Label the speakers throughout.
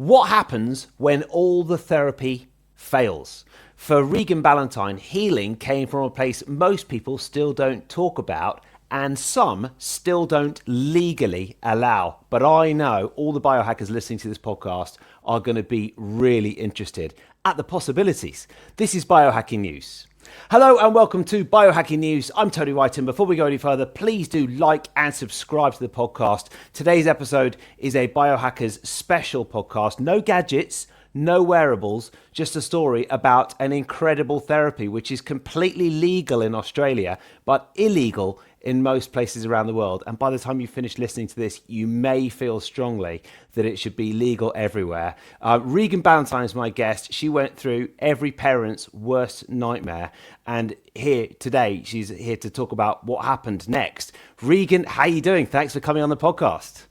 Speaker 1: What happens when all the therapy fails? For Regan Ballantine, healing came from a place most people still don't talk about and some still don't legally allow. But I know all the biohackers listening to this podcast are going to be really interested at the possibilities. This is Biohacking News. Hello and welcome to Biohacking News. I'm Tony White, and before we go any further, please do like and subscribe to the podcast. Today's episode is a Biohackers special podcast. No gadgets, no wearables, just a story about an incredible therapy which is completely legal in Australia but illegal in most places around the world. And by the time you finish listening to this, you may feel strongly that it should be legal everywhere. Regan Ballantine is my guest. She went through every parent's worst nightmare. And here today, she's here to talk about what happened next. Regan, how are you doing? Thanks for coming on the podcast.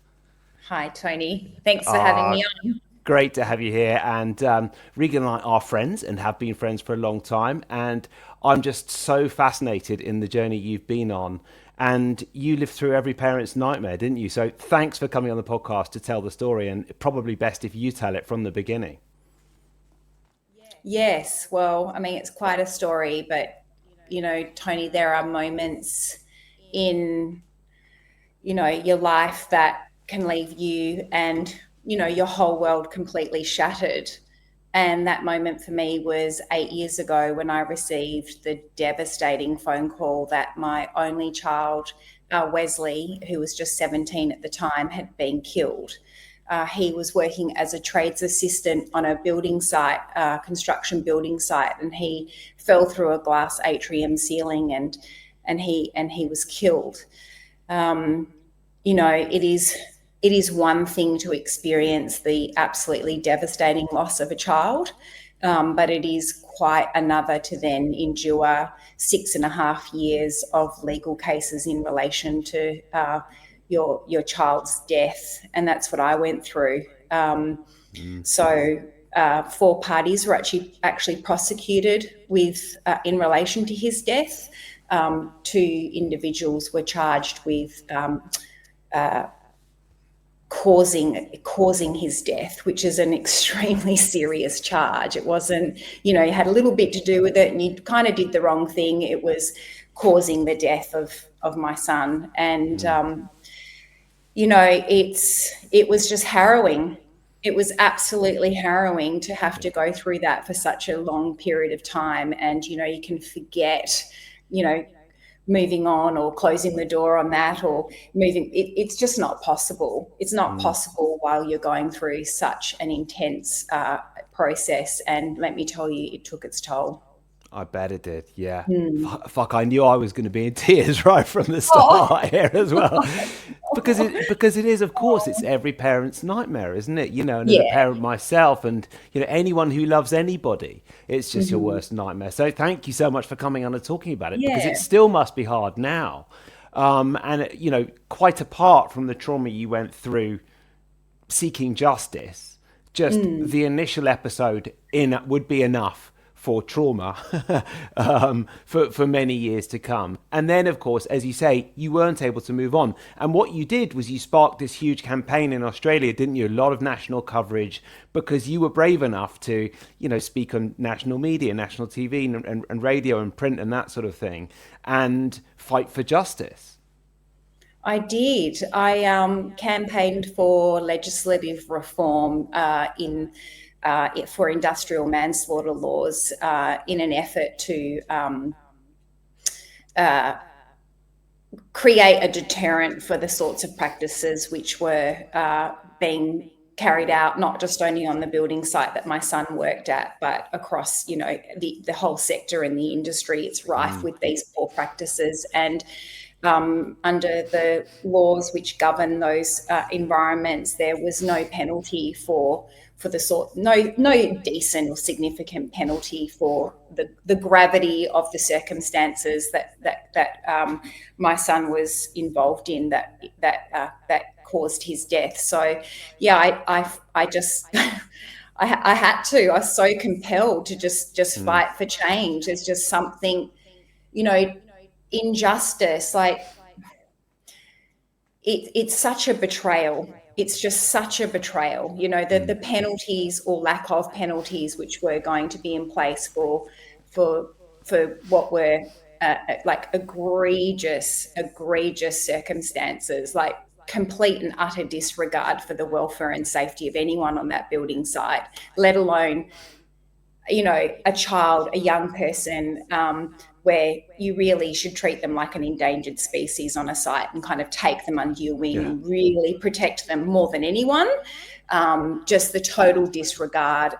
Speaker 2: Hi, Tony. Thanks for having me on.
Speaker 1: Great to have you here. And Regan and I are friends and have been friends for a long time. And I'm just so fascinated in the journey you've been on. And you lived through every parent's nightmare, didn't you? So thanks for coming on the podcast to tell the story. And probably best if you tell it from the beginning.
Speaker 2: Yes. Well, I mean, it's quite a story, but, you know, Tony, there are moments in, you know, your life that can leave you and, you know, your whole world completely shattered. And that moment for me was 8 years ago when I received the devastating phone call that my only child, Wesley, who was just 17 at the time, had been killed. He was working as a trades assistant on a building site, construction building site, and he fell through a glass atrium ceiling and he was killed. You know, it is one thing to experience the absolutely devastating loss of a child, but it is quite another to then endure 6.5 years of legal cases in relation to your child's death. And that's what I went through. So 4 parties were actually prosecuted with in relation to his death. 2 individuals were charged with causing his death, which is an extremely serious charge. It wasn't, you know, you had a little bit to do with it and you kind of did the wrong thing. It was causing the death of my son. And, you know, it was just harrowing. It was absolutely harrowing to have to go through that for such a long period of time. And, you know, you can forget, you know, moving on or closing the door on that or moving. It's just not possible. It's not possible while you're going through such an intense process. And let me tell you, it took its toll.
Speaker 1: I bet it did, yeah. Fuck, I knew I was going to be in tears right from the start here as well. Because it is, of course, it's every parent's nightmare, isn't it? You know, and as a parent myself and, you know, anyone who loves anybody, it's just your worst nightmare. So thank you so much for coming on and talking about it, because it still must be hard now. And, you know, quite apart from the trauma you went through seeking justice, just the initial episode would be enough for trauma for many years to come. And then, of course, as you say, you weren't able to move on. And what you did was you sparked this huge campaign in Australia, didn't you? A lot of national coverage, because you were brave enough to, you know, speak on national media, national TV and radio and print and that sort of thing, and fight for justice.
Speaker 2: I did. I campaigned for legislative reform for industrial manslaughter laws in an effort to create a deterrent for the sorts of practices which were being carried out, not just only on the building site that my son worked at, but across, you know, the whole sector in the industry. It's rife with these poor practices. And under the laws which govern those environments, there was no penalty for no decent or significant penalty for the gravity of the circumstances that my son was involved in that caused his death. So yeah, I just I had to. I was so compelled to just fight for change. There's just something, you know, injustice, like it's such a betrayal. it's just such a betrayal. You know, the penalties or lack of penalties which were going to be in place for what were like egregious circumstances, like complete and utter disregard for the welfare and safety of anyone on that building site, let alone, you know, a child, a young person, where you really should treat them like an endangered species on a site and kind of take them under your wing and really protect them more than anyone. Just the total disregard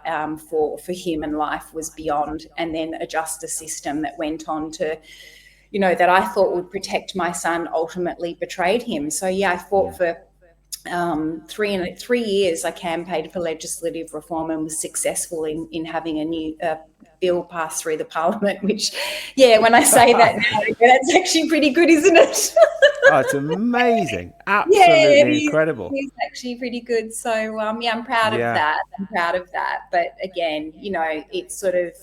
Speaker 2: for human life was beyond. And then a justice system that went on to, you know, that I thought would protect my son ultimately betrayed him. So I fought for 3 years. I campaigned for legislative reform and was successful in having a new bill passed through the parliament, which, when I say that now, that's actually pretty good, isn't it?
Speaker 1: Oh, it's amazing. Absolutely incredible.
Speaker 2: It's actually pretty good. So, I'm proud of that. I'm proud of that. But again, you know, it's sort of,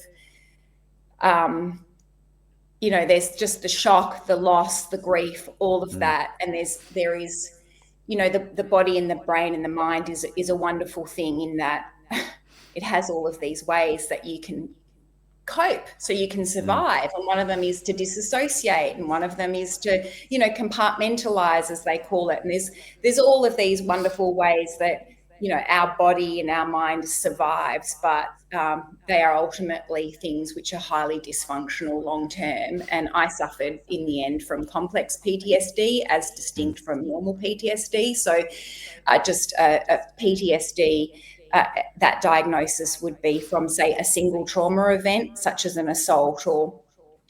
Speaker 2: you know, there's just the shock, the loss, the grief, all of that. And there is, you know, the body and the brain and the mind is a wonderful thing in that it has all of these ways that you can cope, so you can survive. And one of them is to disassociate, and one of them is to, you know, compartmentalize, as they call it. And there's all of these wonderful ways that, you know, our body and our mind survives, but they are ultimately things which are highly dysfunctional long term. And I suffered in the end from complex PTSD as distinct from normal PTSD. So just a PTSD, that diagnosis would be from, say, a single trauma event, such as an assault or,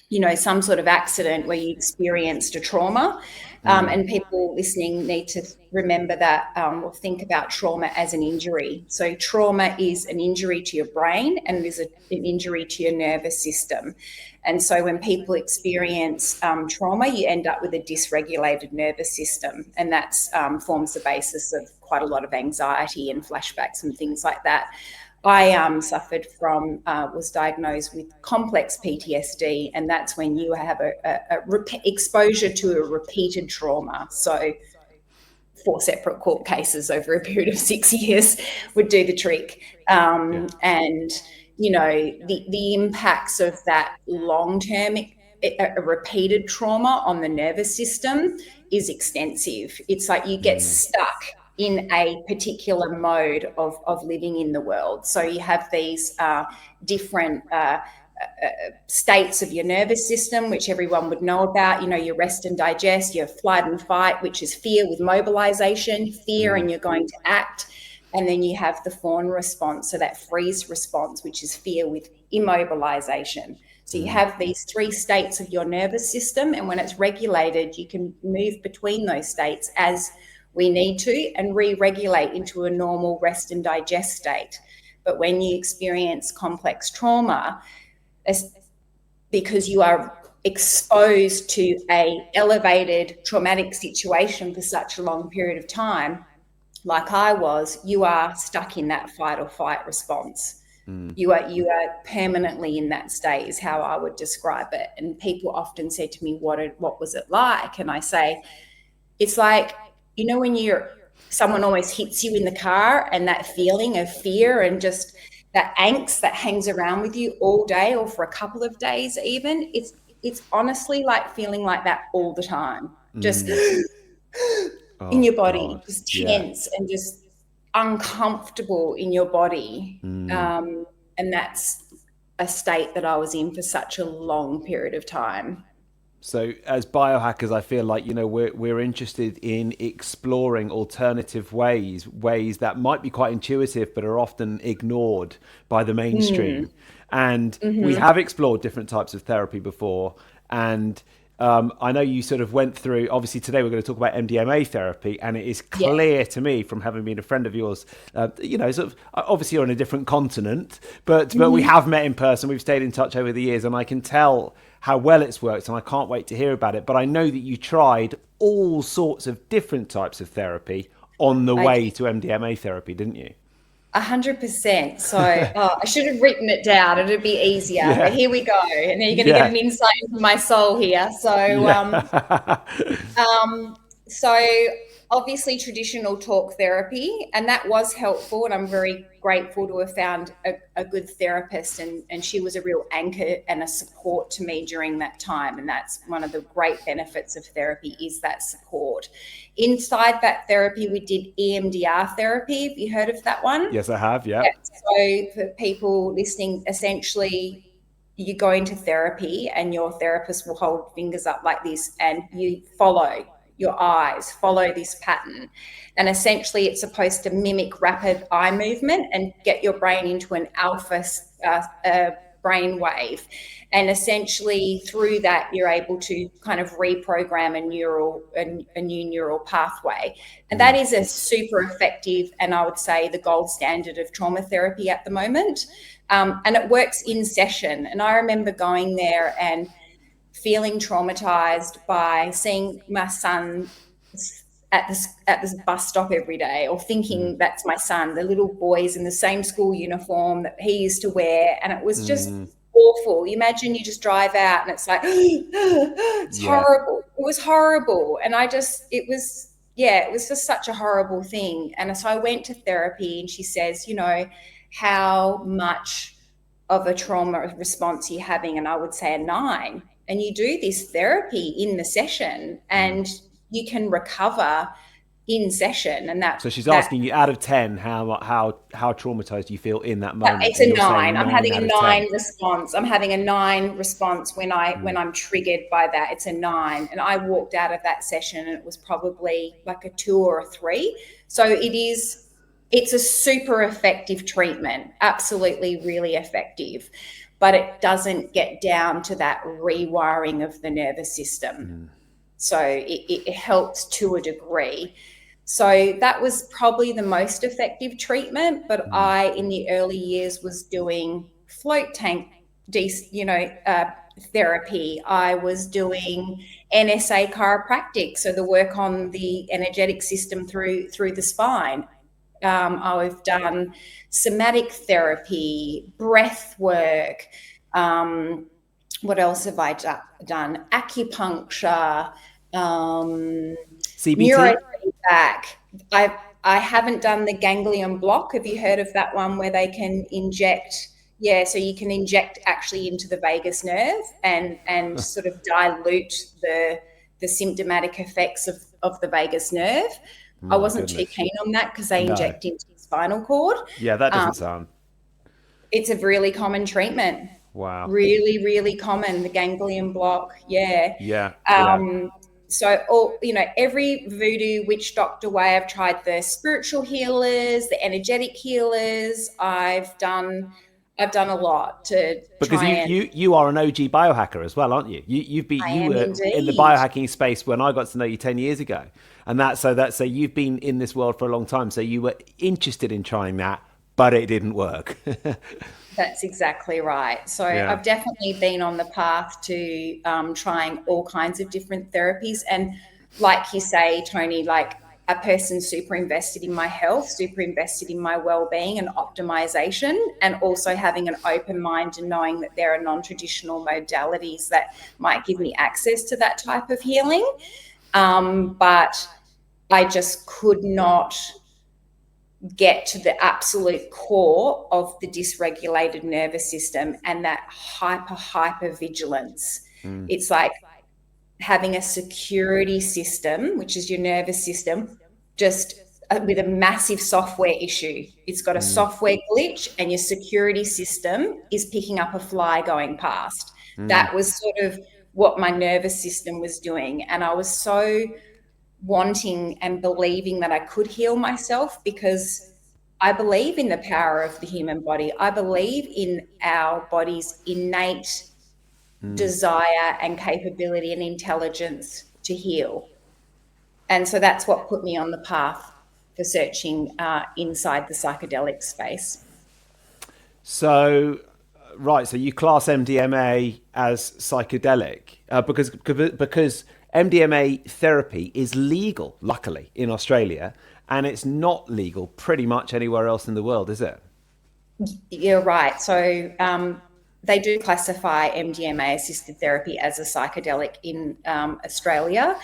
Speaker 2: you know, some sort of accident where you experienced a trauma. And people listening need to remember that, or think about trauma as an injury. So trauma is an injury to your brain and it is an injury to your nervous system. And so when people experience trauma, you end up with a dysregulated nervous system, and that forms the basis of quite a lot of anxiety and flashbacks and things like that. I suffered from, was diagnosed with complex PTSD, and that's when you have a exposure to a repeated trauma. So 4 separate court cases over a period of 6 years would do the trick. And, you know, the impacts of that long-term, a repeated trauma on the nervous system is extensive. It's like you get stuck in a particular mode of living in the world. So you have these different states of your nervous system, which everyone would know about. You know, your rest and digest, your flight and fight, which is fear with mobilization, fear and you're going to act. And then you have the fawn response, so that freeze response, which is fear with immobilization. So you have these 3 states of your nervous system, and when it's regulated, you can move between those states as we need to and re-regulate into a normal rest and digest state. But when you experience complex trauma, because you are exposed to a elevated traumatic situation for such a long period of time, like I was, you are stuck in that fight or flight response. You are permanently in that state, is how I would describe it. And people often say to me, what was it like? And I say, it's like, you know, when someone always hits you in the car, and that feeling of fear and just that angst that hangs around with you all day or for a couple of days even, it's honestly like feeling like that all the time. Just in your body, just tense and just uncomfortable in your body. And that's a state that I was in for such a long period of time.
Speaker 1: So as biohackers, I feel like, you know, we're interested in exploring alternative ways that might be quite intuitive, but are often ignored by the mainstream. And we have explored different types of therapy before. And I know you sort of went through, obviously today we're going to talk about MDMA therapy, and it is clear to me from having been a friend of yours, you know, sort of, obviously you're on a different continent, but we have met in person, we've stayed in touch over the years, and I can tell how well it's worked, and I can't wait to hear about it. But I know that you tried all sorts of different types of therapy on the way to MDMA therapy, didn't you?
Speaker 2: 100%. So I should have written it down. It'd be easier. But here we go. And then you're going to get an insight into my soul here. So So obviously traditional talk therapy, and that was helpful, and I'm very grateful to have found a good therapist, and she was a real anchor and a support to me during that time. And that's one of the great benefits of therapy, is that support. Inside that therapy, we did EMDR therapy. Have you heard of that one?
Speaker 1: Yes, I have.
Speaker 2: Yeah.
Speaker 1: Yep.
Speaker 2: So for people listening, essentially you go into therapy and your therapist will hold fingers up like this, and you follow your eyes, follow this pattern. And essentially it's supposed to mimic rapid eye movement and get your brain into an alpha brain wave. And essentially through that, you're able to kind of reprogram a new neural pathway. And that is a super effective, and I would say the gold standard of trauma therapy at the moment. And it works in session. And I remember going there and feeling traumatized by seeing my son at this bus stop every day, or thinking that's my son, the little boys in the same school uniform that he used to wear. And it was just awful. You imagine you just drive out and it's like, it's
Speaker 1: Yeah.
Speaker 2: horrible. It was horrible. And it was just such a horrible thing. And so I went to therapy, and she says, how much of a trauma response you're having? And I would say a 9. And you do this therapy in the session, and you can recover in session. And
Speaker 1: So she's asking you, out of 10, how traumatized you feel in that moment.
Speaker 2: It's
Speaker 1: and
Speaker 2: a
Speaker 1: you're saying
Speaker 2: 9. I'm having a
Speaker 1: out of
Speaker 2: 9
Speaker 1: 10.
Speaker 2: response. I'm having a 9 response when I'm triggered by that. It's a 9. And I walked out of that session and it was probably like a 2 or a 3. So it's a super effective treatment, absolutely really effective, but it doesn't get down to that rewiring of the nervous system. So it helps to a degree. So that was probably the most effective treatment. But I, in the early years, was doing float tank, therapy. I was doing NSA chiropractic, so the work on the energetic system through the spine. I've done somatic therapy, breath work. What else have I done? Acupuncture,
Speaker 1: CBT?
Speaker 2: neurofeedback. I haven't done the ganglion block. Have you heard of that one, where they can inject? Yeah, so you can inject actually into the vagus nerve and sort of dilute the symptomatic effects of the vagus nerve. I wasn't too keen on that because they inject into the spinal cord.
Speaker 1: Yeah, that doesn't sound.
Speaker 2: It's a really common treatment.
Speaker 1: Wow.
Speaker 2: Really, really common, the ganglion block. Yeah.
Speaker 1: Yeah. Yeah.
Speaker 2: So every voodoo witch doctor way, I've tried the spiritual healers, the energetic healers. I've done a lot to
Speaker 1: Because
Speaker 2: try and.
Speaker 1: you are an OG biohacker as well, aren't you?
Speaker 2: I
Speaker 1: You
Speaker 2: am
Speaker 1: were in the
Speaker 2: indeed.
Speaker 1: biohacking space when I got to know you 10 years ago, and so you've been in this world for a long time. So you were interested in trying that, but it didn't work.
Speaker 2: That's exactly right. So
Speaker 1: Yeah.
Speaker 2: I've definitely been on the path to trying all kinds of different therapies. And like you say, Tony, like a person super invested in my health, super invested in my well-being and optimization, and also having an open mind and knowing that there are non-traditional modalities that might give me access to that type of healing. But I just could not get to the absolute core of the dysregulated nervous system and that hyper vigilance. It's like having a security system, which is your nervous system, just with a massive software issue. It's got a software glitch, and your security system is picking up a fly going past. That was sort of what my nervous system was doing. And I was so wanting and believing that I could heal myself, because I believe in the power of the human body. I believe in our body's innate desire and capability and intelligence to heal. And so that's what put me on the path for searching inside the psychedelic space.
Speaker 1: So, right. So you class MDMA as psychedelic because MDMA therapy is legal, luckily, in Australia, and it's not legal pretty much anywhere else in the world, is it?
Speaker 2: You're right. So they do classify MDMA-assisted therapy as a psychedelic in Australia.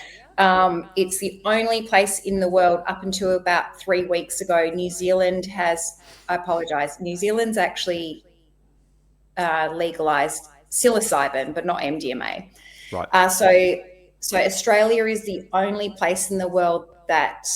Speaker 2: It's the only place in the world up until about 3 weeks ago. New Zealand has, I apologise, New Zealand's actually legalised psilocybin, but not MDMA.
Speaker 1: Right.
Speaker 2: So Australia is the only place in the world that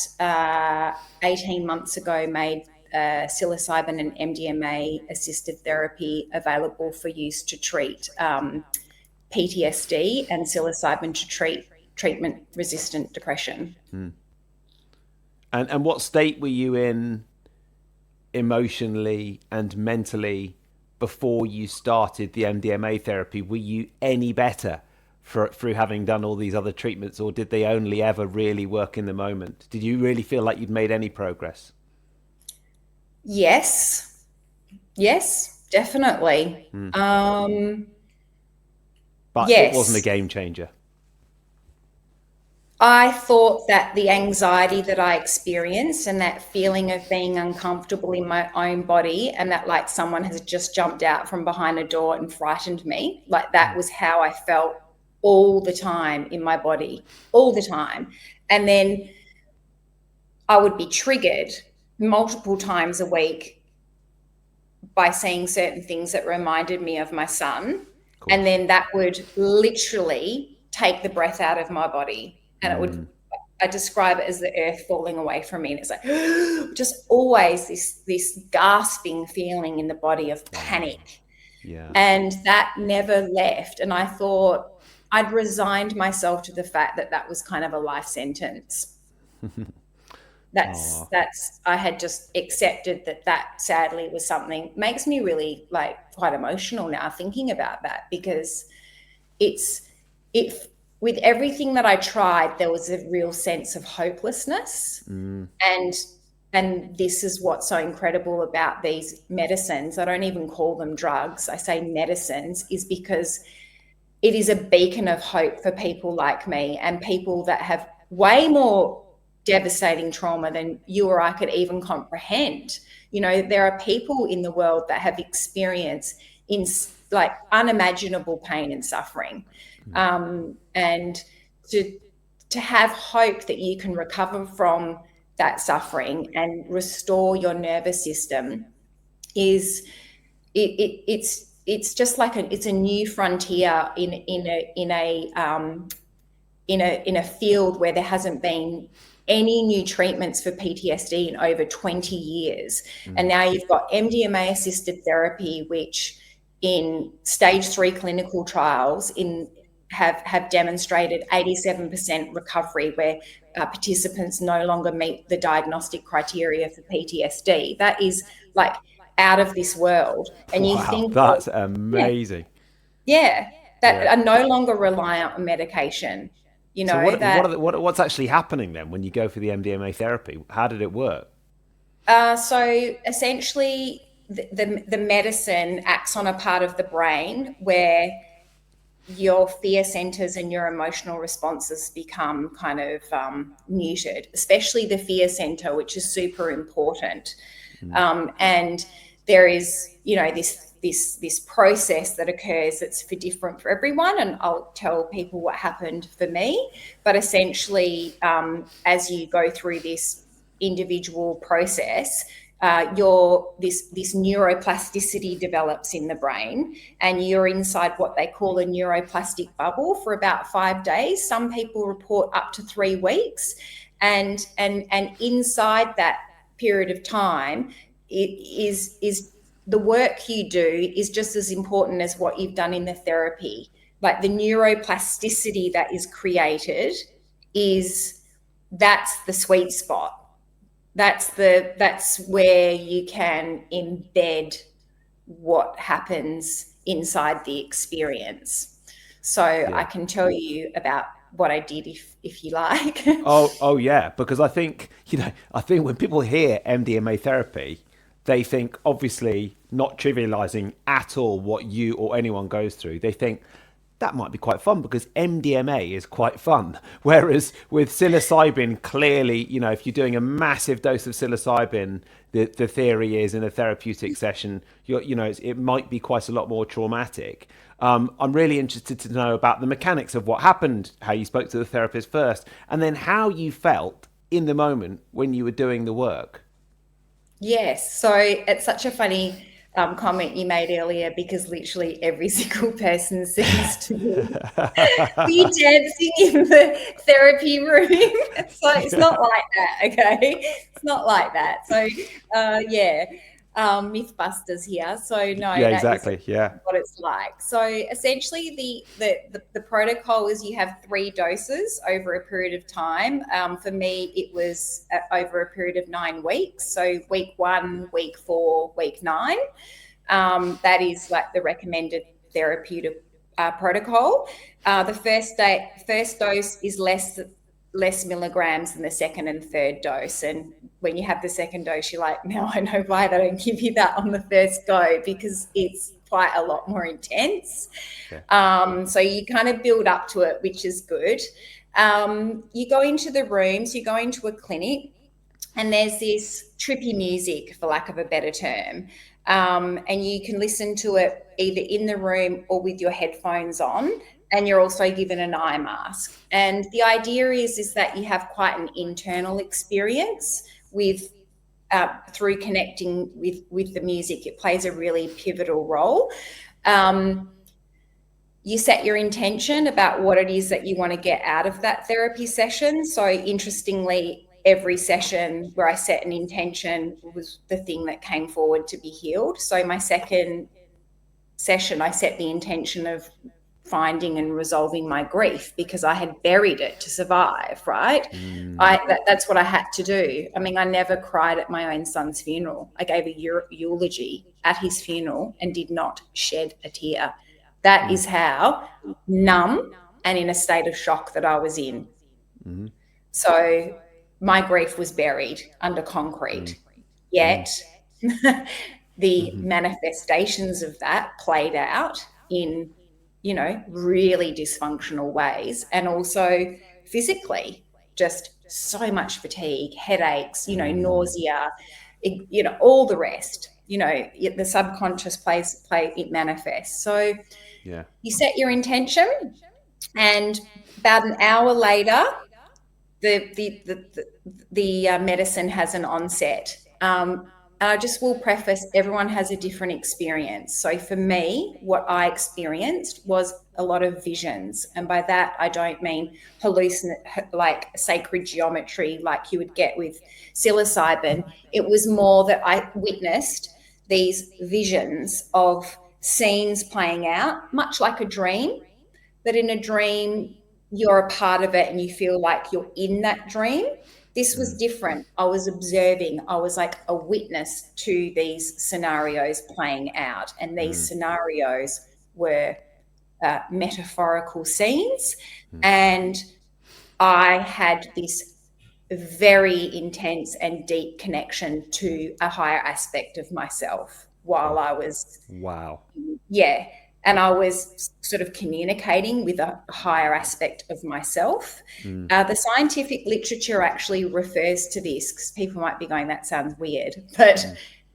Speaker 2: 18 months ago made psilocybin and MDMA-assisted therapy available for use to treat PTSD, and psilocybin to treat treatment-resistant depression.
Speaker 1: And what state were you in emotionally and mentally before you started the MDMA therapy? Were you any better through having done all these other treatments, or did they only ever really work in the moment? Did you really feel like you'd made any progress?
Speaker 2: Yes, definitely.
Speaker 1: But
Speaker 2: Yes.
Speaker 1: It wasn't a game changer.
Speaker 2: I thought that the anxiety that I experienced and that feeling of being uncomfortable in my own body, and that like someone has just jumped out from behind a door and frightened me, like that was how I felt all the time in my body, all the time. And then I would be triggered multiple times a week by seeing certain things that reminded me of my son. And then that would literally take the breath out of my body. And it would, I describe it as the earth falling away from me. And it's like, just always this gasping feeling in the body of panic.
Speaker 1: Yeah.
Speaker 2: And that never left. And I thought I'd resigned myself to the fact that that was kind of a life sentence. I had just accepted that sadly was something. Makes me really like quite emotional now thinking about that, because with everything that I tried, there was a real sense of hopelessness. And this is what's so incredible about these medicines. I don't even call them drugs. I say medicines, is because it is a beacon of hope for people like me and people that have way more devastating trauma than you or I could even comprehend. You know, there are people in the world that have experienced in like unimaginable pain and suffering. And to have hope that you can recover from that suffering and restore your nervous system is it's just like it's a new frontier in a field where there hasn't been any new treatments for PTSD in over 20 years. And now you've got MDMA assisted therapy, which in stage 3 clinical trials have demonstrated 87% recovery, where participants no longer meet the diagnostic criteria for PTSD. That is like out of this world. And you think
Speaker 1: that's amazing.
Speaker 2: That are no longer reliant on medication. You know,
Speaker 1: so what's actually happening then when you go for the MDMA therapy? How did it work?
Speaker 2: So essentially, the medicine acts on a part of the brain where your fear centers and your emotional responses become kind of muted, especially the fear center, which is super important. And there is, you know, this process that occurs that's different for everyone, and I'll tell people what happened for me. But essentially, as you go through this individual process, this neuroplasticity develops in the brain, and you're inside what they call a neuroplastic bubble for about 5 days. Some people report up to 3 weeks, and inside that period of time, it is the work you do is just as important as what you've done in the therapy. Like the neuroplasticity that is created that's the sweet spot. That's where you can embed what happens inside the experience. So I can tell you about what I did if you like.
Speaker 1: Oh yeah, because I think when people hear MDMA therapy, they think, obviously not trivializing at all what you or anyone goes through, they think that might be quite fun because MDMA is quite fun. Whereas with psilocybin, clearly, if you're doing a massive dose of psilocybin, the theory is in a therapeutic session, it might be quite a lot more traumatic. I'm really interested to know about the mechanics of what happened, how you spoke to the therapist first, and then how you felt in the moment when you were doing the work.
Speaker 2: Yes. So it's such a funny comment you made earlier, because literally every single person seems to be dancing in the therapy room. So it's not like that, okay? It's not like that. So, yeah, Mythbusters here. So no,
Speaker 1: Yeah,
Speaker 2: that is
Speaker 1: exactly. Yeah.
Speaker 2: what it's like. So essentially, the protocol is you have 3 doses over a period of time. For me, it was over a period of 9 weeks. So week 1, week 4, week 9. That is like the recommended therapeutic protocol. The first dose is less milligrams than the second and third dose. And when you have the second dose, you're like, now I know why they don't give you that on the first go, because it's quite a lot more intense.
Speaker 1: Yeah.
Speaker 2: So you kind of build up to it, which is good. You go into the rooms, you go into a clinic, and there's this trippy music, for lack of a better term. And you can listen to it either in the room or with your headphones on. And you're also given an eye mask. And the idea is that you have quite an internal experience with through connecting with the music. It plays a really pivotal role. You set your intention about what it is that you want to get out of that therapy session. So interestingly, every session where I set an intention was the thing that came forward to be healed. So my second session, I set the intention of finding and resolving my grief, because I had buried it to survive, right? That's what I had to do. I mean, I never cried at my own son's funeral. I gave a eulogy at his funeral and did not shed a tear. That is how numb and in a state of shock that I was in. So my grief was buried under concrete, yet the manifestations of that played out in, really dysfunctional ways, and also physically, just so much fatigue, headaches, nausea, all the rest. The subconscious it manifests. So
Speaker 1: Yeah.
Speaker 2: you set your intention, and about an hour later, the medicine has an onset. And I just will preface, everyone has a different experience. So for me, what I experienced was a lot of visions. And by that, I don't mean like sacred geometry like you would get with psilocybin. It was more that I witnessed these visions of scenes playing out, much like a dream. But in a dream, you're a part of it and you feel like you're in that dream. This was different. I was observing. I was like a witness to these scenarios playing out. And these scenarios were metaphorical scenes. And I had this very intense and deep connection to a higher aspect of myself while I was,
Speaker 1: Wow.
Speaker 2: yeah. And I was sort of communicating with a higher aspect of myself. The scientific literature actually refers to this, because people might be going, that sounds weird, but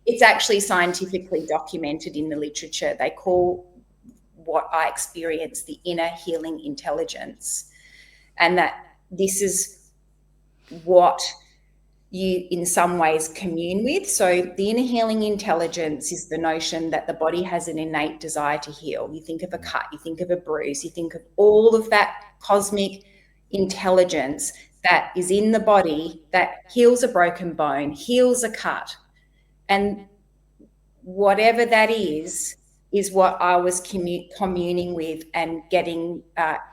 Speaker 2: it's actually scientifically documented in the literature. They call what I experienced the inner healing intelligence, and that this is what you in some ways commune with. So the inner healing intelligence is the notion that the body has an innate desire to heal. You think of a cut, you think of a bruise, you think of all of that cosmic intelligence that is in the body that heals a broken bone, heals a cut. And whatever that is what I was communing with and getting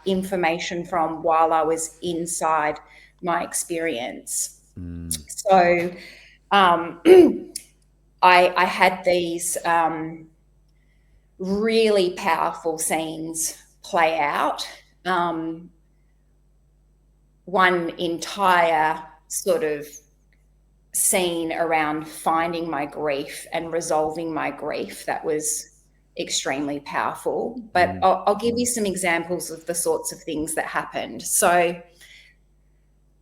Speaker 2: information from while I was inside my experience. So I had these really powerful scenes play out. One entire sort of scene around finding my grief and resolving my grief that was extremely powerful. But I'll give you some examples of the sorts of things that happened. So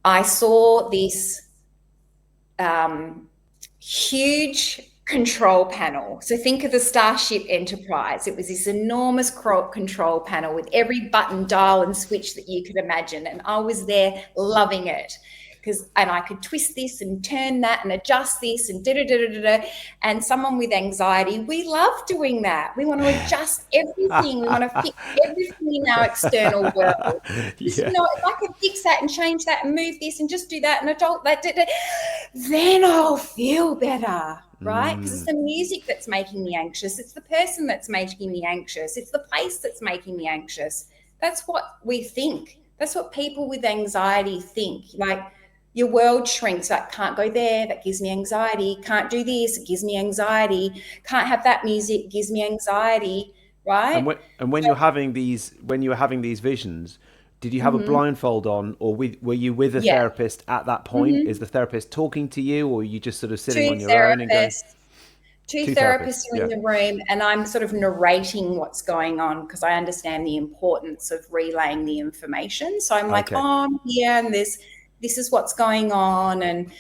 Speaker 2: I saw this huge control panel. So think of the Starship Enterprise. It was this enormous control panel with every button, dial, and switch that you could imagine. And I was there loving it. And I could twist this and turn that and adjust this and da-da-da-da-da. And someone with anxiety, we love doing that. We want to adjust everything. We want to fix everything in our external world. Just,
Speaker 1: Yeah.
Speaker 2: if I could fix that and change that and move this and just do that and adult that, then I'll feel better, right? Because it's the music that's making me anxious. It's the person that's making me anxious. It's the place that's making me anxious. That's what we think. That's what people with anxiety think. Like, your world shrinks. Like, can't go there, that gives me anxiety. Can't do this, it gives me anxiety. Can't have that music, it gives me anxiety, right?
Speaker 1: And when you're having these visions, did you have a blindfold on, or were you with a
Speaker 2: Yeah.
Speaker 1: therapist at that point? Is the therapist talking to you, or are you just sort of sitting
Speaker 2: Two
Speaker 1: on your own and going?
Speaker 2: therapists. Two
Speaker 1: Two
Speaker 2: therapists
Speaker 1: therapists,
Speaker 2: are in
Speaker 1: yeah.
Speaker 2: the room, and I'm sort of narrating what's going on because I understand the importance of relaying the information. So I'm like,
Speaker 1: Okay.
Speaker 2: oh, I'm here, and this is what's going on, and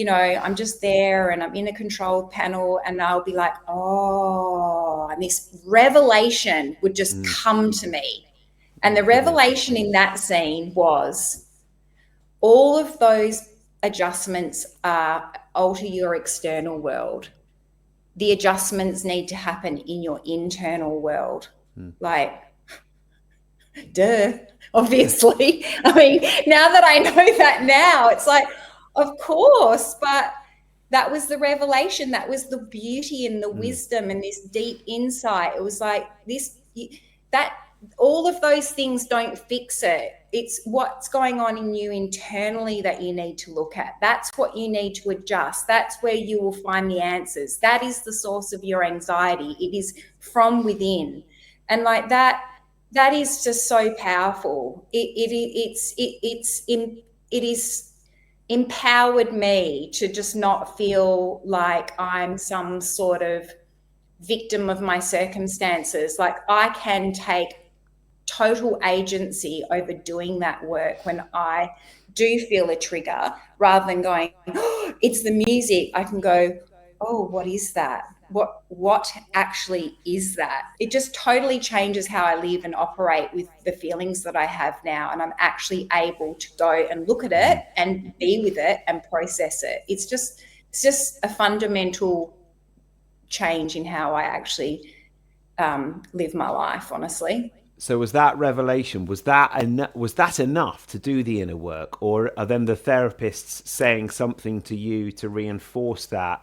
Speaker 2: I'm just there, and I'm in a control panel, and I'll be like, oh, and this revelation would just come to me. And the revelation in that scene was all of those adjustments alter your external world. The adjustments need to happen in your internal world. Like, duh, obviously. I mean, now that I know that now, it's like, of course, but that was the revelation. That was the beauty and the wisdom and this deep insight. It was like that all of those things don't fix it. It's what's going on in you internally that you need to look at. That's what you need to adjust. That's where you will find the answers. That is the source of your anxiety. It is from within. And like that is just so powerful. It is empowered me to just not feel like I'm some sort of victim of my circumstances. Like, I can take total agency over doing that work when I do feel a trigger, rather than going, oh, it's the music. I can go, oh, what is that? What actually is that? It just totally changes how I live and operate with the feelings that I have now. And I'm actually able to go and look at it and be with it and process it. It's just a fundamental change in how I actually live my life, honestly.
Speaker 1: So was that revelation, was that enough to do the inner work, or are then the therapists saying something to you to reinforce that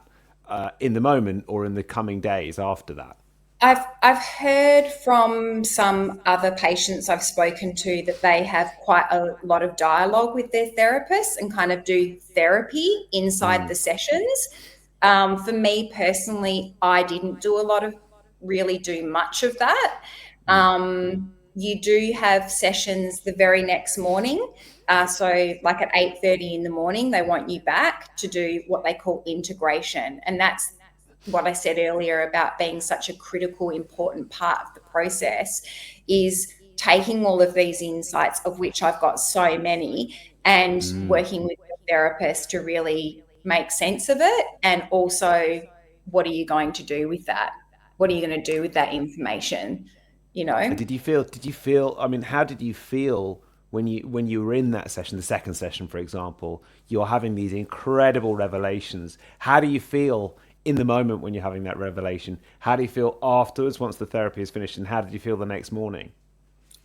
Speaker 1: in the moment or in the coming days after that?
Speaker 2: I've heard from some other patients I've spoken to that they have quite a lot of dialogue with their therapists and kind of do therapy inside the sessions. For me personally, I didn't really do much of that. You do have sessions the very next morning. So like at 8:30 in the morning, they want you back to do what they call integration. And that's what I said earlier about being such a critical, important part of the process, is taking all of these insights, of which I've got so many, and working with the therapist to really make sense of it. And also, what are you going to do with that? What are you going to do with that information?
Speaker 1: And did you feel, I mean, how did you feel when you were in that session, the second session, for example? You're having these incredible revelations. How do you feel in the moment when you're having that revelation? How do you feel afterwards, once the therapy is finished, and how did you feel the next morning?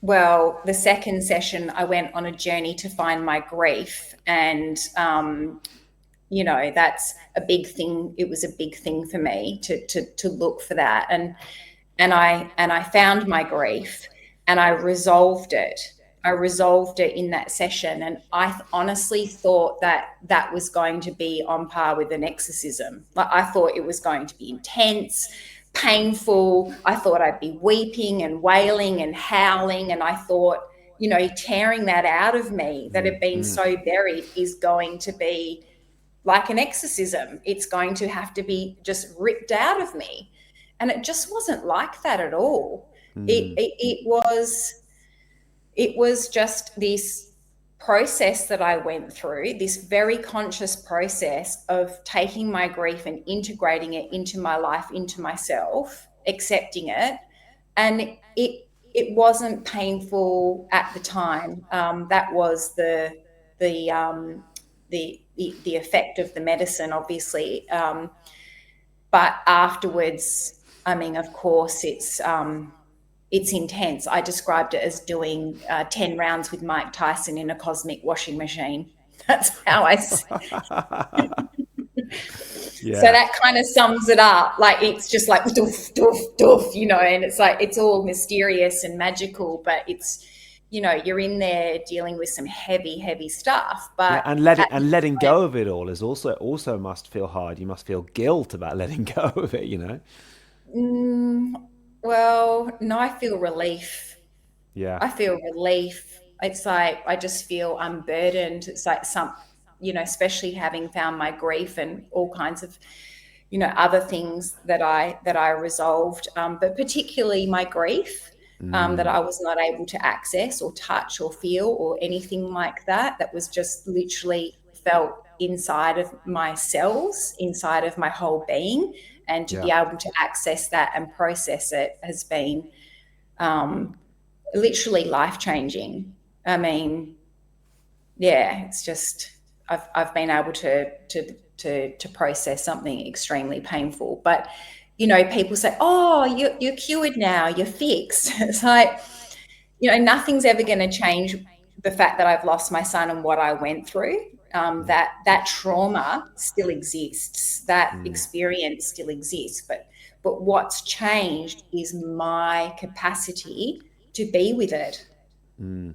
Speaker 2: Well, the second session, I went on a journey to find my grief, and that's a big thing. It was a big thing for me to look for that, and I found my grief, and I resolved it. I resolved it in that session, and I honestly thought that was going to be on par with an exorcism. Like, I thought it was going to be intense, painful. I thought I'd be weeping and wailing and howling, and I thought, tearing that out of me that had been so buried is going to be like an exorcism. It's going to have to be just ripped out of me. And it just wasn't like that at all. It was just this process that I went through, this very conscious process of taking my grief and integrating it into my life, into myself, accepting it. And it wasn't painful at the time. That was the effect of the medicine, obviously. But afterwards, I mean, of course, it's intense. I described it as doing 10 rounds with Mike Tyson in a cosmic washing machine. That's how so
Speaker 1: Yeah.
Speaker 2: that kind of sums it up. Like, it's just like doof, doof, doof, and it's like, it's all mysterious and magical, but it's, you're in there dealing with some heavy, heavy stuff.
Speaker 1: Yeah,
Speaker 2: But
Speaker 1: and letting go of it all is also must feel hard. You must feel guilt about letting go of it, you know?
Speaker 2: well, no, I feel relief.
Speaker 1: Yeah.
Speaker 2: I feel relief. It's like I just feel unburdened. It's like especially having found my grief and all kinds of, other things that I resolved, but particularly my grief, that I was not able to access or touch or feel or anything like that. That was just literally felt inside of my cells, inside of my whole being, and to
Speaker 1: Yeah.
Speaker 2: be able to access that and process it has been literally life-changing. I mean, yeah, it's just I've been able to process something extremely painful. But people say, "Oh, you're cured now, you're fixed." It's like, nothing's ever going to change the fact that I've lost my son and what I went through. That trauma still exists, that experience still exists, but what's changed is my capacity to be with it, to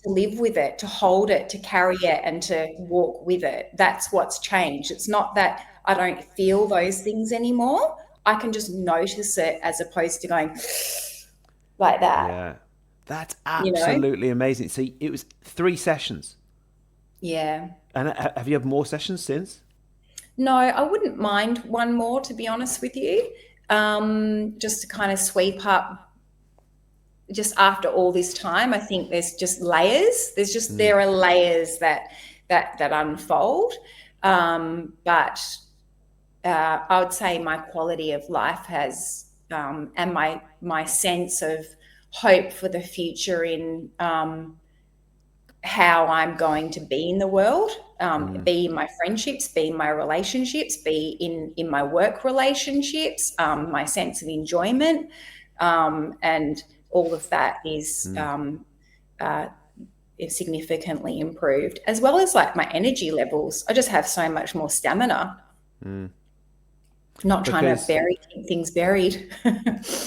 Speaker 2: live with it, to hold it, to carry it, and to walk with it. That's what's changed. It's not that I don't feel those things anymore. I can just notice it, as opposed to going like that,
Speaker 1: Yeah. That's
Speaker 2: you know?
Speaker 1: absolutely amazing. So it was 3 sessions.
Speaker 2: Yeah.
Speaker 1: And have you had more sessions since?
Speaker 2: No, I wouldn't mind one more, to be honest with you. Just to kind of sweep up, just after all this time. I think there's just layers. There are layers that unfold. But I would say my quality of life has, and my sense of hope for the future in how I'm going to be in the world, be in my friendships, be in my relationships, be in my work relationships, my sense of enjoyment, and all of that is significantly improved, as well as like my energy levels. I just have so much more stamina. Not trying to
Speaker 1: Because
Speaker 2: keep things buried.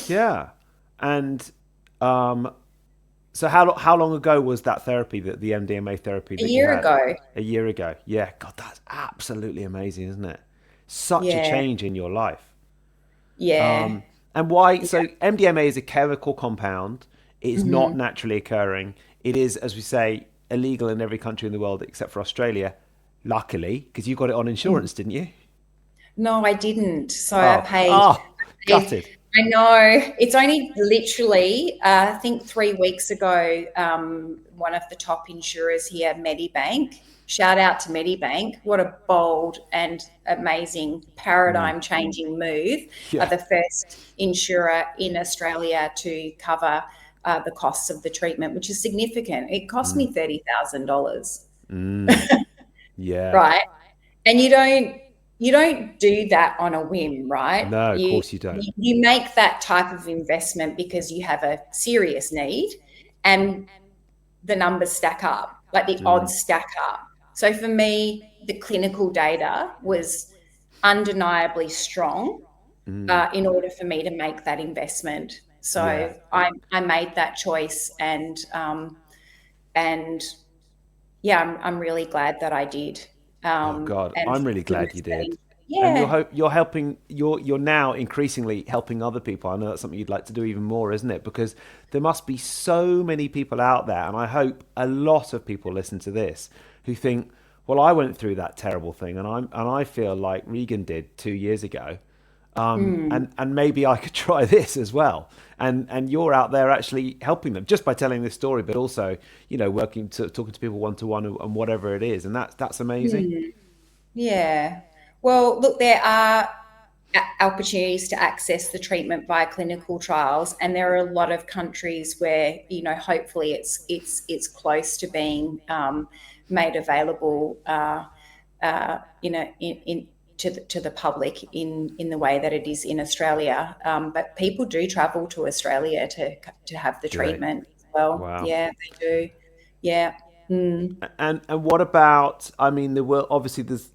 Speaker 1: yeah. And so how long ago was that therapy, that the MDMA therapy
Speaker 2: A
Speaker 1: that you
Speaker 2: year
Speaker 1: had?
Speaker 2: ago.
Speaker 1: A year ago. Yeah. God, that's absolutely amazing, isn't it? Such a
Speaker 2: Yeah,
Speaker 1: change in your life.
Speaker 2: yeah,
Speaker 1: And why?
Speaker 2: yeah.
Speaker 1: So MDMA is a chemical compound. It is not naturally occurring. It is, as we say, illegal in every country in the world except for Australia. Luckily, because you got it on insurance, didn't you?
Speaker 2: No, I didn't. So I
Speaker 1: Oh,
Speaker 2: paid.
Speaker 1: oh,
Speaker 2: paid
Speaker 1: gutted.
Speaker 2: I know. It's only literally, I think 3 weeks ago, one of the top insurers here, Medibank, shout out to Medibank. What a bold and amazing paradigm changing move. Are
Speaker 1: Yeah.
Speaker 2: the first insurer in Australia to cover the costs of the treatment, which is significant. It cost me $30,000,
Speaker 1: Yeah.
Speaker 2: right? And you don't do that on a whim, right?
Speaker 1: No, of
Speaker 2: You
Speaker 1: course you don't.
Speaker 2: you make that type of investment because you have a serious need, and the numbers stack up, like the odds stack up. So for me, the clinical data was undeniably strong, in order for me to make that investment.
Speaker 1: Yeah.
Speaker 2: So I made that choice, and yeah, I'm really glad that I did.
Speaker 1: Oh God,
Speaker 2: And
Speaker 1: I'm really glad
Speaker 2: forgiveness
Speaker 1: you
Speaker 2: that
Speaker 1: did. And
Speaker 2: yeah,
Speaker 1: you're helping you're now increasingly helping other people. I know that's something you'd like to do even more, isn't it? Because there must be so many people out there, and I hope a lot of people listen to this who think, well, I went through that terrible thing, and I feel like Regan did 2 years ago. And maybe I could try this as well. And you're out there actually helping them just by telling this story, but also, working to talking to people one to one and whatever it is. And that's amazing.
Speaker 2: Yeah. Well, look, there are opportunities to access the treatment via clinical trials, and there are a lot of countries where hopefully it's close to being made available, in to the public in the way that it is in Australia. But people do travel to Australia to have the
Speaker 1: Do they?
Speaker 2: treatment as well.
Speaker 1: Wow.
Speaker 2: Yeah, they do. Yeah. Mm.
Speaker 1: And what about? I mean, there were obviously there's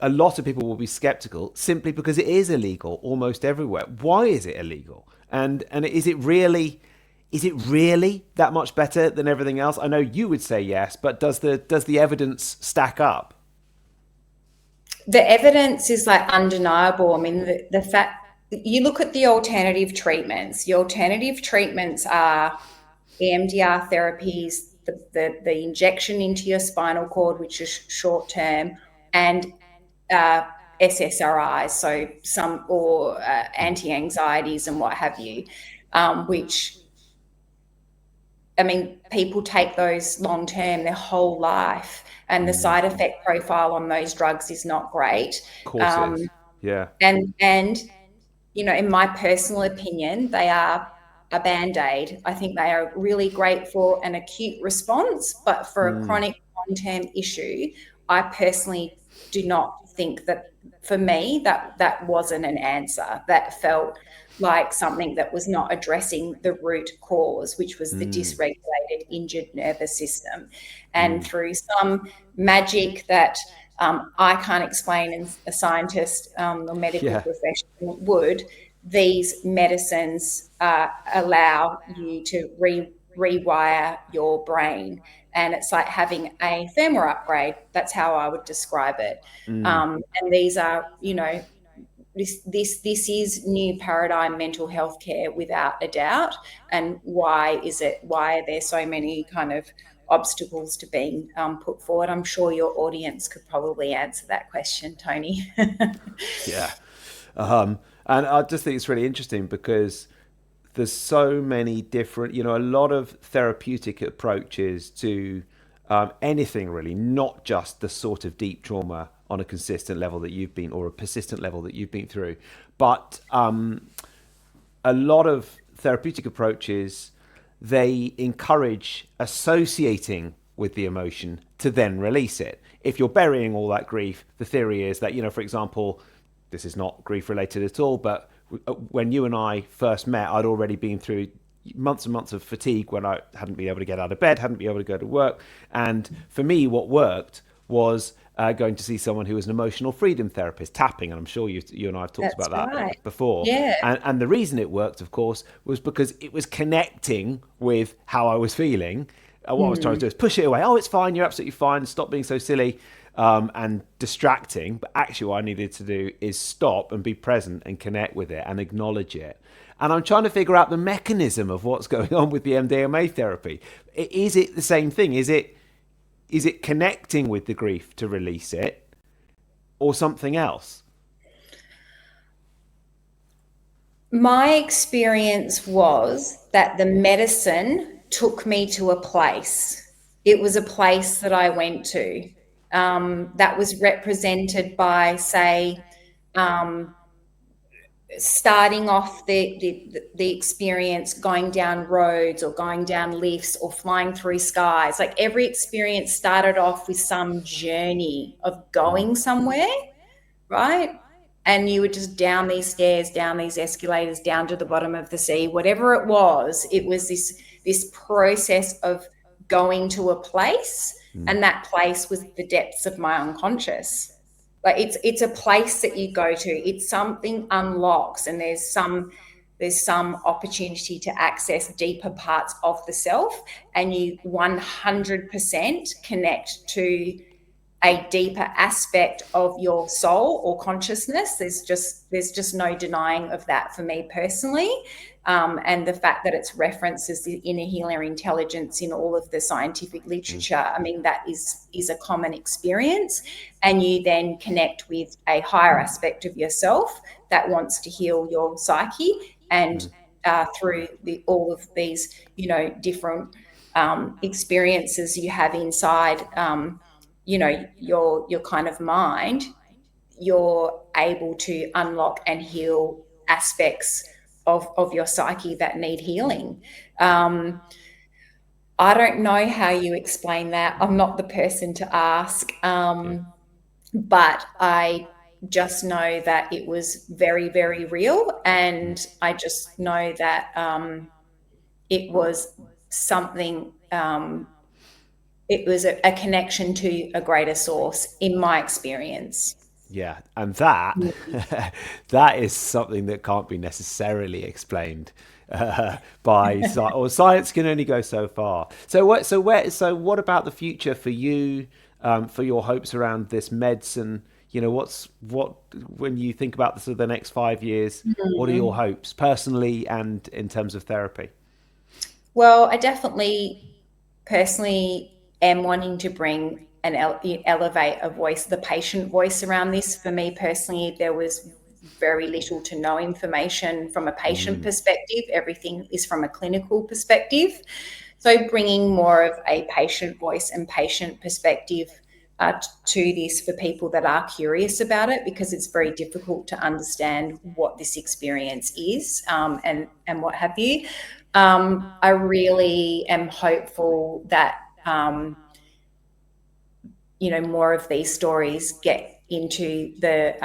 Speaker 1: a lot of people will be skeptical simply because it is illegal almost everywhere. Why is it illegal? And is it really that much better than everything else? I know you would say yes, but does the evidence stack up?
Speaker 2: The evidence is like undeniable. I mean, the fact you look at the alternative treatments. The alternative treatments are EMDR therapies, the injection into your spinal cord, which is short term, and uh, SSRIs, so some or anti-anxieties and what have you, which, I mean, people take those long term their whole life, and the side effect profile on those drugs is not great.
Speaker 1: Of course it is.
Speaker 2: Um,
Speaker 1: Yeah.
Speaker 2: and in my personal opinion, they are a band-aid. I think they are really great for an acute response, but for a chronic long-term issue, I personally do not think that, for me, that wasn't an answer. That felt like something that was not addressing the root cause, which was the dysregulated, injured nervous system. And through some magic that I can't explain, and a scientist or medical
Speaker 1: Yeah.
Speaker 2: professional would, these medicines allow you to rewire your brain. And it's like having a firmware upgrade. That's how I would describe it. And these are, this is new paradigm mental health care without a doubt. And why are there so many kind of obstacles to being put forward? I'm sure your audience could probably answer that question, Tony.
Speaker 1: Yeah. And I just think it's really interesting because there's so many different, a lot of therapeutic approaches to anything really, not just the sort of deep trauma on a consistent level that you've been, or a persistent level that you've been through, but a lot of therapeutic approaches, they encourage associating with the emotion to then release it. If you're burying all that grief, the theory is that, for example, this is not grief related at all, but when you and I first met, I'd already been through months and months of fatigue when I hadn't been able to get out of bed, hadn't been able to go to work. And for me, what worked was going to see someone who was an emotional freedom therapist, tapping. And I'm sure you and I have talked
Speaker 2: That's
Speaker 1: about that
Speaker 2: right.
Speaker 1: before.
Speaker 2: Yeah.
Speaker 1: And the reason it worked, of course, was because it was connecting with how I was feeling. What I was trying to do is push it away. Oh, it's fine. You're absolutely fine. Stop being so silly and distracting. But actually what I needed to do is stop and be present and connect with it and acknowledge it. And I'm trying to figure out the mechanism of what's going on with the MDMA therapy. Is it the same thing? Is it connecting with the grief to release it, or something else?
Speaker 2: My experience was that the medicine took me to a place. It was a place that I went to that was represented by, say, starting off the experience going down roads or going down lifts or flying through skies. Like, every experience started off with some journey of going somewhere, right? And you were just down these stairs, down these escalators, down to the bottom of the sea. Whatever it was this process of going to a place, and that place was the depths of my unconscious. Like, it's a place that you go to. It's something unlocks, and there's some opportunity to access deeper parts of the self, and you 100% connect to a deeper aspect of your soul or consciousness. There's just no denying of that for me personally. And the fact that it's referenced as the inner healer intelligence in all of the scientific literature, I mean, that is a common experience. And you then connect with a higher aspect of yourself that wants to heal your psyche, and through all of these, different experiences you have inside, your kind of mind, you're able to unlock and heal aspects of your psyche that need healing. I don't know how you explain that. I'm not the person to ask, but I just know that it was very, very real, and I just know that it was something. It was a connection to a greater source, in my experience.
Speaker 1: Yeah, and that that is something that can't be necessarily explained by science, or science can only go so far. So what about the future for you, for your hopes around this medicine? What when you think about the next 5 years, what are your hopes personally and in terms of therapy?
Speaker 2: Well, I definitely personally am wanting to bring and elevate a voice, the patient voice around this. For me personally, there was very little to no information from a patient perspective. Everything is from a clinical perspective. So bringing more of a patient voice and patient perspective to this for people that are curious about it, because it's very difficult to understand what this experience is, and what have you. I really am hopeful that more of these stories get into the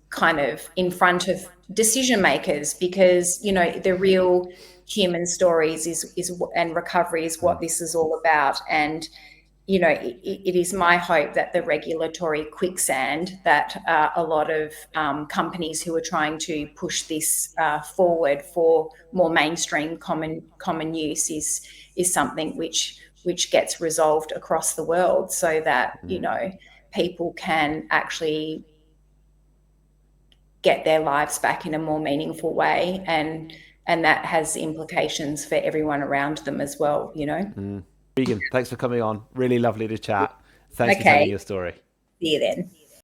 Speaker 2: kind of in front of decision makers, because the real human stories is and recovery is what this is all about. And it is my hope that the regulatory quicksand that a lot of companies who are trying to push this forward for more mainstream common use is something which gets resolved across the world, so that people can actually get their lives back in a more meaningful way, and that has implications for everyone around them as well.
Speaker 1: Regan, thanks for coming on. Really lovely to chat. Thanks for telling
Speaker 2: Okay,
Speaker 1: your story.
Speaker 2: see you then.